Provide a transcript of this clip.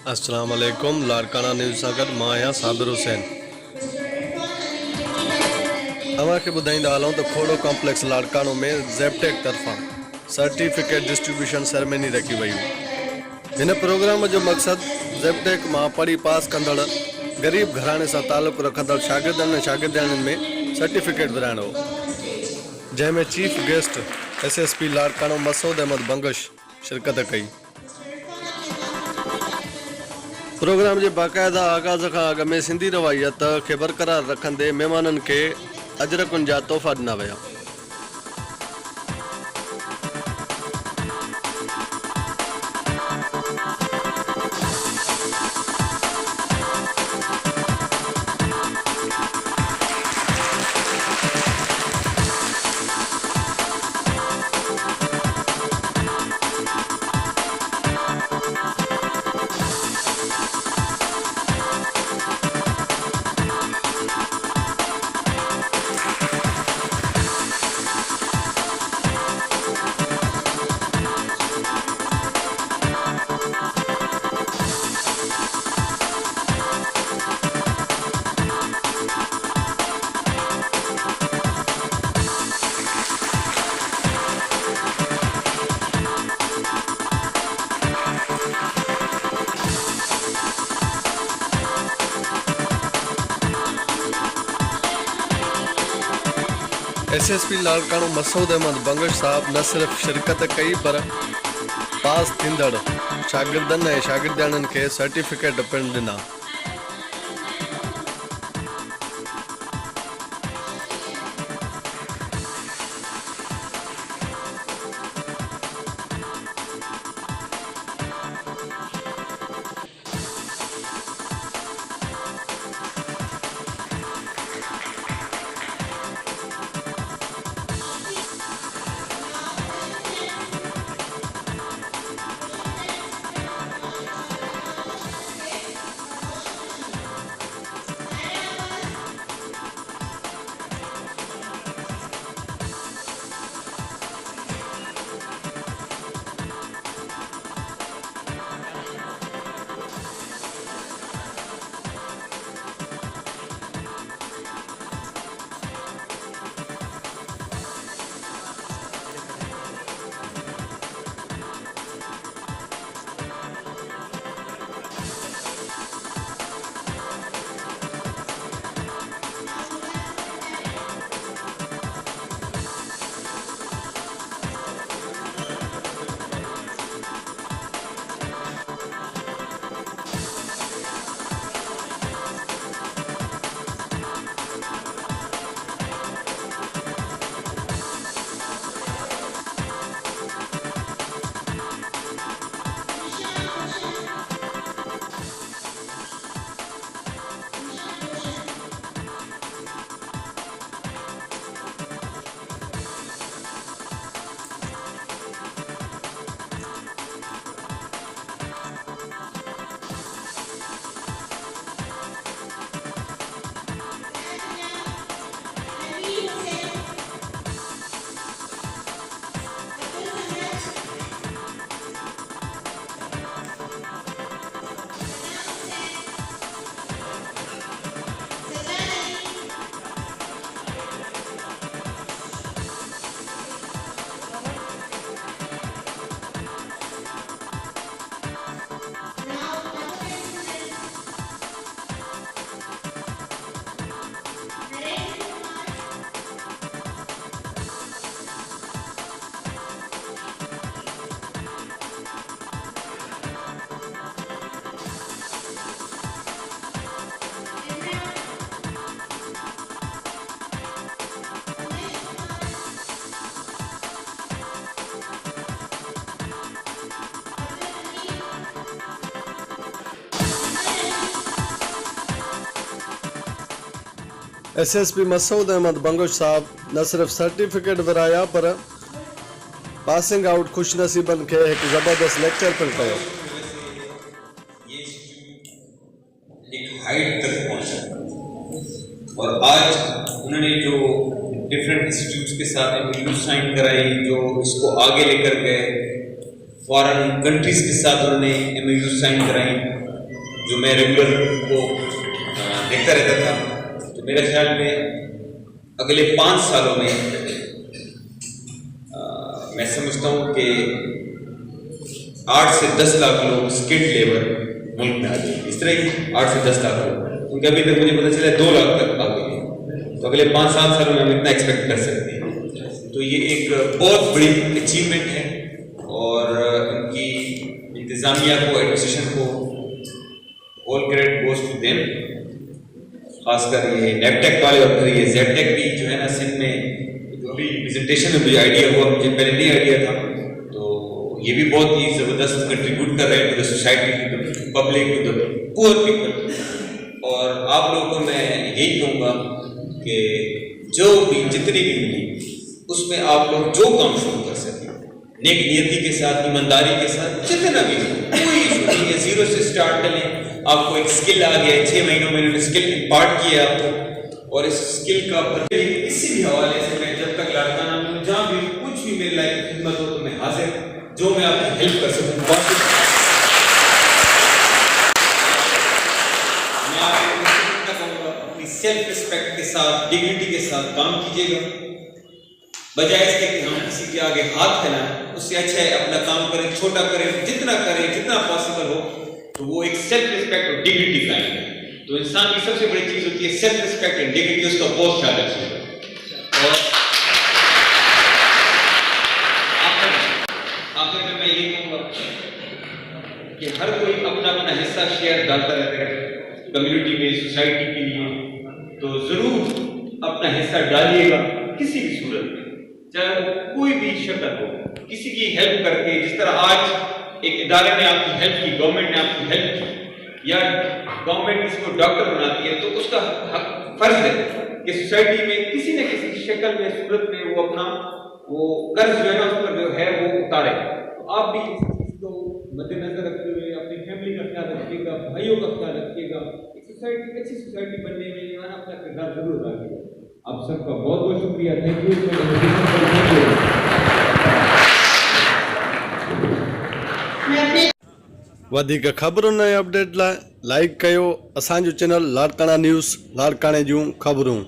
अस्सलाम वालेकुम। लाड़काना न्यूज़ सां गॾु मां आहियां साबिर हुसैन। तव्हांखे ॿुधाईंदा हलूं त खोड़ो कॉम्प्लेक्स लाड़कानो में ज़ेप्टेक तरफ़ां सर्टिफिकेट डिस्ट्रीब्यूशन सेरेमनी रखी वई हुई। हिन प्रोग्राम जो मक़सदु ज़ेप्टेक मां पढ़ी पास कंदड़ ग़रीब घराणे सां तालुक़ु रखंदड़ शागिर्दनि ऐं शागिर्दियाणियुनि में सर्टिफिकेट विराइणो हो, जंहिंमें चीफ गेस्ट SSP लाड़कानो मसूद अहमद बंगश शिरकत कई। प्रोग्राम जे बाक़ायदा आगाज़ खां अॻु में सिंधी रवायत खे बरक़रार रखंदे महिमाननि खे अजरकुनि जा तोहफ़ा ॾिना विया। SSP लाड़कानो मसूद अहमद बंगश साहब न सिर्फ़ शिरकत कई पर पास थींदड़ शागिर्दनि ऐं शागिर्दियाणियुनि खे सर्टिफिकेट पिणु ॾिना। SSP मसूद अहमद बंगश साहब न सिर्फ़ सर्टिफिकेट विराया पर पासिंग आउट खुशनसीबन खे एक ज़बरदस्त लेक्चर पिणु कयो। हाइट तक पहुंचा और आज उन्होंने जो डिफरेंट इंस्टीट्यूट्स के साथ MOU साइन कराई, जो इसको आगे लेकर गए, फॉरेन कंट्रीज के साथ उन्होंने MOU साइन कराई जो मैं रेगुलर को देखता रहता था, तो मेरे ख्याल में अगले 5 सालों में मैं समझता हूँ कि 8 से 10 लाख लोग स्किल्ड लेबर मुल्क में आ जाएंगे। इस तरह ही 8 से 10 लाख लोग, क्योंकि अभी तक मुझे पता चला 2 लाख तक आ गए, तो अगले 5-7 सालों में हम इतना एक्सपेक्ट कर सकते हैं। तो ये एक बहुत बड़ी अचीवमेंट है और इनकी इंतज़ामिया को, एडमिनिस्ट्रेशन को all credit goes to them. खासकर ये नेपटेक वाले और फिर ये जेपटेक भी जो है ना सिंध में, अभी प्रेजेंटेशन में मुझे आइडिया हुआ, मुझे पहले नहीं आइडिया था, तो ये भी बहुत ही ज़बरदस्त कंट्रीब्यूट कर रहे हैं to the society, to the public, to the poor people. और आप लोगों को मैं यही कहूँगा कि जो भी जितनी भी मिली उसमें आप लोग जो काम शुरू कर सकें, नेक नियति के साथ, ईमानदारी के साथ, जितना भी कोई इशू नहीं है, 0 से स्टार्ट करें। आपको एक स्किल आ गया, 6 महीनों में उन्होंने स्किल इम्पार्ट किया आपको, और इस स्किल का किसी भी हवाले से मैं जब तक लाड़काना में हूँ, जहाँ भी कुछ भी मेरी लाइफ में खिदमत हो तो मैं हाजिर, जो मैं आपकी हेल्प कर सकूँ। मैं आपको कहूँगा अपनी सेल्फ रिस्पेक्ट के साथ, डिग्निटी के साथ काम कीजिएगा, बजाय इसके कि हम किसी के आगे हाथ फैलाएं। उससे अच्छा है अपना काम करें, छोटा करें, जितना पॉसिबल हो, तो वो एक सेल्फ रिस्पेक्ट और डिग्निटी कायम है। तो इंसान की सबसे बड़ी चीज होती है सेल्फ रिस्पेक्ट एंड डिग्निटी, उसका बहुत ख्याल रखिएगा। और आखिर में मैं ये कहूँगा कि हर कोई अपना अपना हिस्सा शेयर डालता रहता है कम्युनिटी में, सोसाइटी के लिए, तो जरूर अपना हिस्सा डालिएगा किसी भी सूरत में, चाहे वो कोई भी शक्ल हो, किसी की हेल्प करके। जिस तरह आज एक इदारे ने आपकी हेल्प की, गवर्नमेंट ने आपकी हेल्प की, या गवर्नमेंट किसी को डॉक्टर बनाती है, तो उसका फर्ज है कि सोसाइटी में किसी न किसी शक्ल में, सूरत में वो अपना वो कर्ज जो है ना उस पर जो है वो उतारे। तो आप भी इस चीज को मद्देनजर रखते हुए अपनी फैमिली का ख्याल रखिएगा, भाइयों का ख्याल रखिएगा, एक सोसाइटी, अच्छी सोसाइटी बनने में जो है ना अपना किरदार जरूर अदा कीजिएगा। आप सबका बहुत बहुत शुक्रिया, थैंक यू। वधीक ख़बरुनि ऐं अपडेट लाइ लाइक कयो असांजो चैनल लाड़काना न्यूज़, लाड़काने जूं ख़बरूं।